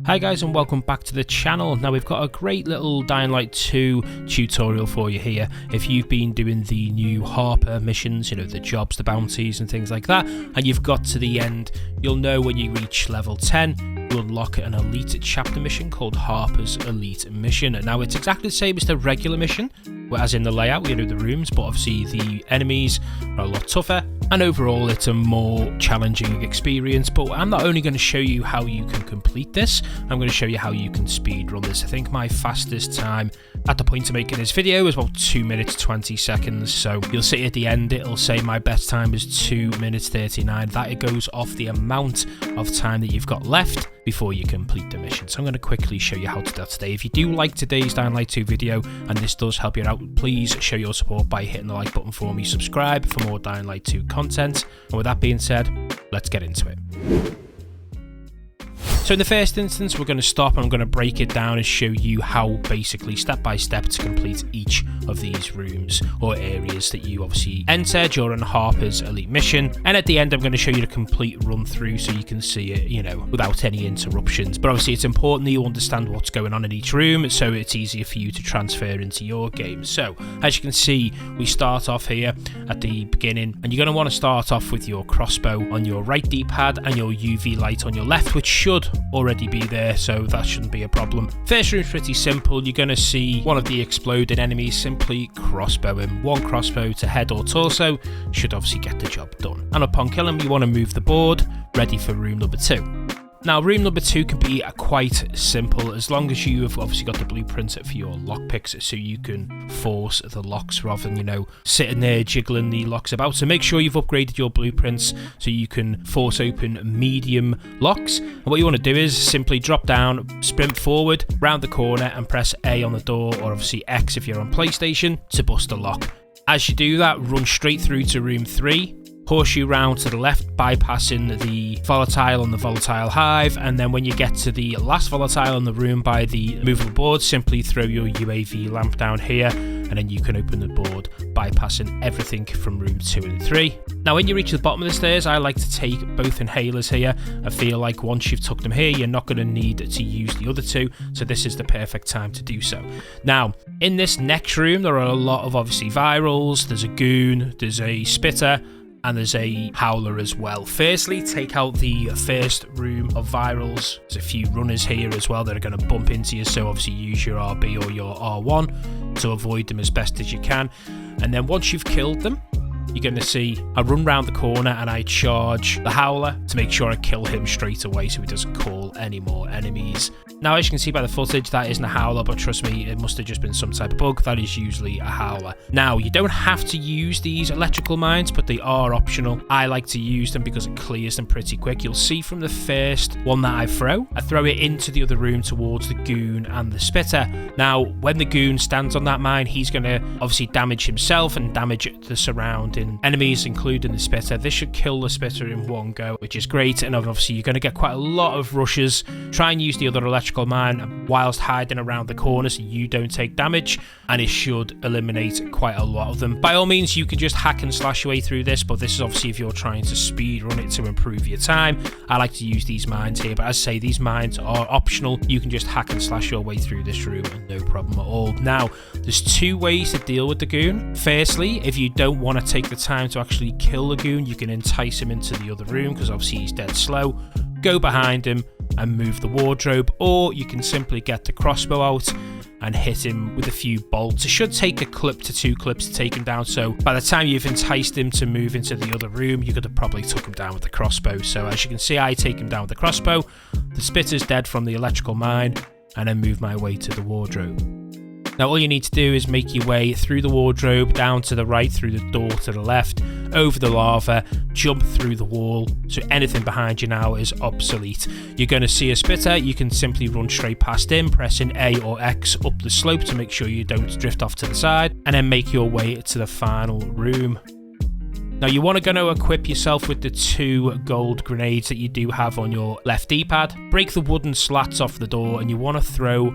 Hi guys and welcome back to the channel. Now we've got a great little Dying Light 2 tutorial for you here. If you've been doing the new Harper missions, you know, the jobs, the bounties and things like that, and you've got to the end, you'll know when you reach level 10, you'll unlock an elite chapter mission called Harper's Elite Mission. Now it's exactly the same as the regular mission, as in the layout, you know, the rooms, but obviously the enemies are a lot tougher, and overall it's a more challenging experience. But I'm not only going to show you how you can complete this, I'm going to show you how you can speedrun this. I think my fastest time at the point of making this video is about 2 minutes 20 seconds, so you'll see at the end it'll say my best time is 2 minutes 39. That it goes off the amount of time that you've got left before you complete the mission. So I'm going to quickly show you how to do that today. If you do like today's Dying Light 2 video and this does help you out, please show your support by hitting the like button for me, subscribe for more Dying Light 2 content, and with that being said, let's get into it. So in the first instance, we're going to stop and I'm going to break it down and show you how basically step by step to complete each of these rooms or areas that you obviously enter during Harper's Elite Mission. And at the end, I'm going to show you the complete run through so you can see it, you know, without any interruptions. But obviously it's important that you understand what's going on in each room so it's easier for you to transfer into your game. So as you can see, we start off here at the beginning and you're going to want to start off with your crossbow on your right D-pad and your UV light on your left, which should already be there, so that shouldn't be a problem. First room's pretty simple. You're going to see one of the exploded enemies, simply crossbow him. One crossbow to head or torso should obviously get the job done. And upon killing him, you want to move the board, ready for room number 2. Now, room number 2 can be quite simple as long as you have obviously got the blueprints for your lockpicks so you can force the locks rather than, you know, sitting there jiggling the locks about. So make sure you've upgraded your blueprints so you can force open medium locks. And what you want to do is simply drop down, sprint forward, round the corner and press A on the door, or obviously X if you're on PlayStation, to bust the lock. As you do that, run straight through to room 3. Horseshoe round to the left, bypassing the volatile on the volatile hive, and then when you get to the last volatile in the room by the movable board, simply throw your UAV lamp down here and then you can open the board, bypassing everything from room 2 and 3. Now when you reach the bottom of the stairs, I like to take both inhalers here. I feel like once you've took them here, you're not going to need to use the other two, so this is the perfect time to do so. Now, in this next room, there are a lot of obviously virals, there's a goon, there's a spitter, and there's a howler as well. Firstly, take out the first room of virals. There's a few runners here as well that are going to bump into you, so obviously use your RB or your R1 to avoid them as best as you can. And then once you've killed them, you're going to see I run round the corner and I charge the howler to make sure I kill him straight away so he doesn't call any more enemies. Now, as you can see by the footage, that isn't a howler, but trust me, it must have just been some type of bug. That is usually a howler. Now, you don't have to use these electrical mines, but they are optional. I like to use them because it clears them pretty quick. You'll see from the first one that I throw it into the other room towards the goon and the spitter. Now, when the goon stands on that mine, he's going to obviously damage himself and damage the surrounding enemies, including the spitter. This should kill the spitter in one go, which is great. And obviously, you're going to get quite a lot of rushes. Try and use the other electrical mine whilst hiding around the corner so you don't take damage, and it should eliminate quite a lot of them. By all means, you can just hack and slash your way through this, but this is obviously if you're trying to speed run it to improve your time. I like to use these mines here, but as I say, these mines are optional. You can just hack and slash your way through this room and no problem at all. Now, there's 2 ways to deal with the goon. Firstly, if you don't want to take the time to actually kill the goon, you can entice him into the other room because obviously he's dead slow. Go behind him and move the wardrobe, or you can simply get the crossbow out and hit him with a few bolts. It should take a clip to 2 clips to take him down, so by the time you've enticed him to move into the other room, you could have probably took him down with the crossbow. So as you can see, I take him down with the crossbow, the spitter's dead from the electrical mine, and then move my way to the wardrobe. Now all you need to do is make your way through the wardrobe, down to the right, through the door to the left, over the lava, jump through the wall, so anything behind you now is obsolete. You're going to see a spitter, you can simply run straight past him, pressing A or X up the slope to make sure you don't drift off to the side, and then make your way to the final room. Now you want to equip yourself with the 2 gold grenades that you do have on your left D-pad. Break the wooden slats off the door and you want to throw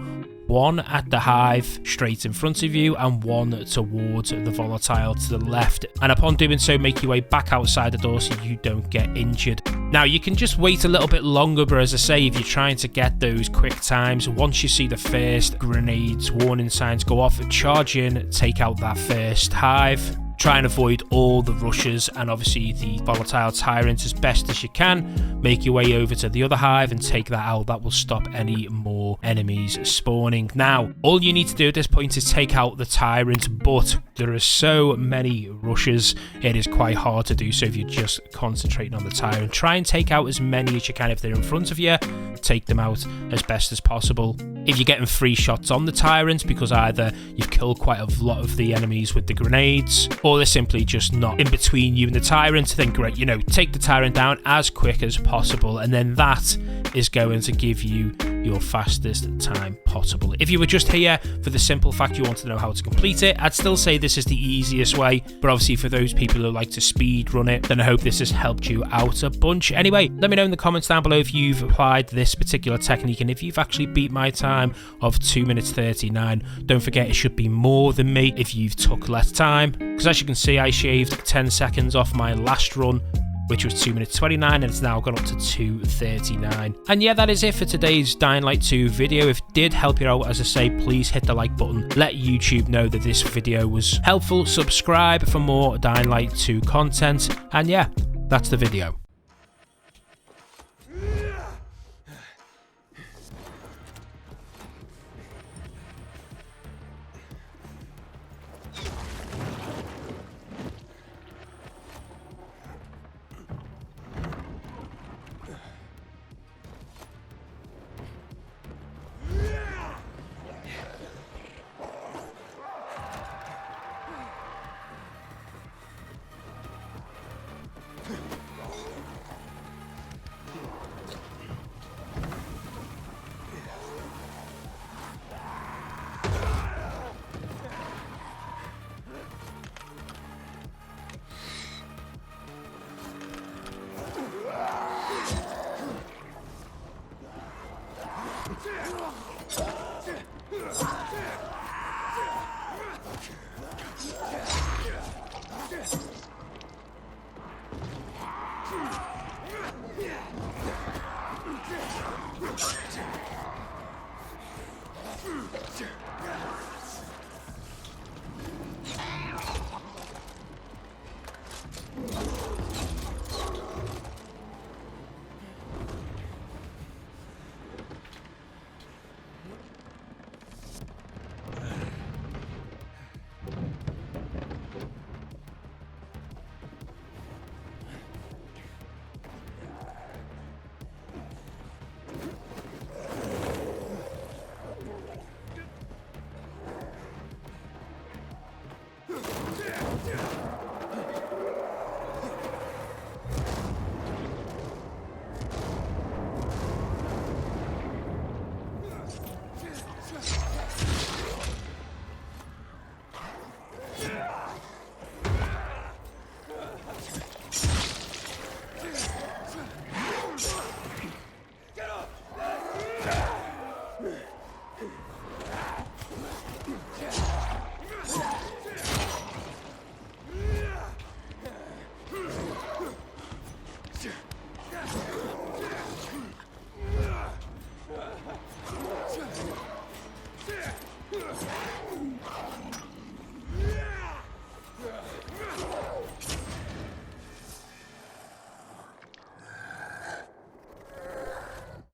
one at the hive straight in front of you and one towards the volatile to the left. And upon doing so, make your way back outside the door so you don't get injured. Now, you can just wait a little bit longer, but as I say, if you're trying to get those quick times, once you see the first grenades warning signs go off, charge in, take out that first hive. Try and avoid all the rushes and obviously the volatile tyrant as best as you can. Make your way over to the other hive and take that out. That will stop any more enemies spawning. Now, all you need to do at this point is take out the tyrant, but there are so many rushes, it is quite hard to do so if you're just concentrating on the tyrant. Try and take out as many as you can if they're in front of you. Take them out as best as possible. If you're getting free shots on the tyrant because either you've killed quite a lot of the enemies with the grenades, or they're simply just not in between you and the tyrant, then great, take the tyrant down as quick as possible, and then that is going to give you your fastest time possible. If you were just here for the simple fact you want to know how to complete it, I'd still say this is the easiest way, but obviously for those people who like to speed run it, then I hope this has helped you out a bunch. Anyway, let me know in the comments down below if you've applied this particular technique and if you've actually beat my time of 2 minutes 39. Don't forget, it should be more than me if you've took less time, because as you can see, I shaved 10 seconds off my last run, which was 2 minutes 29, and it's now gone up to 2:39. And yeah, that is it for today's Dying Light 2 video. If it did help you out, as I say, please hit the like button. Let YouTube know that this video was helpful. Subscribe for more Dying Light 2 content. And yeah, that's the video.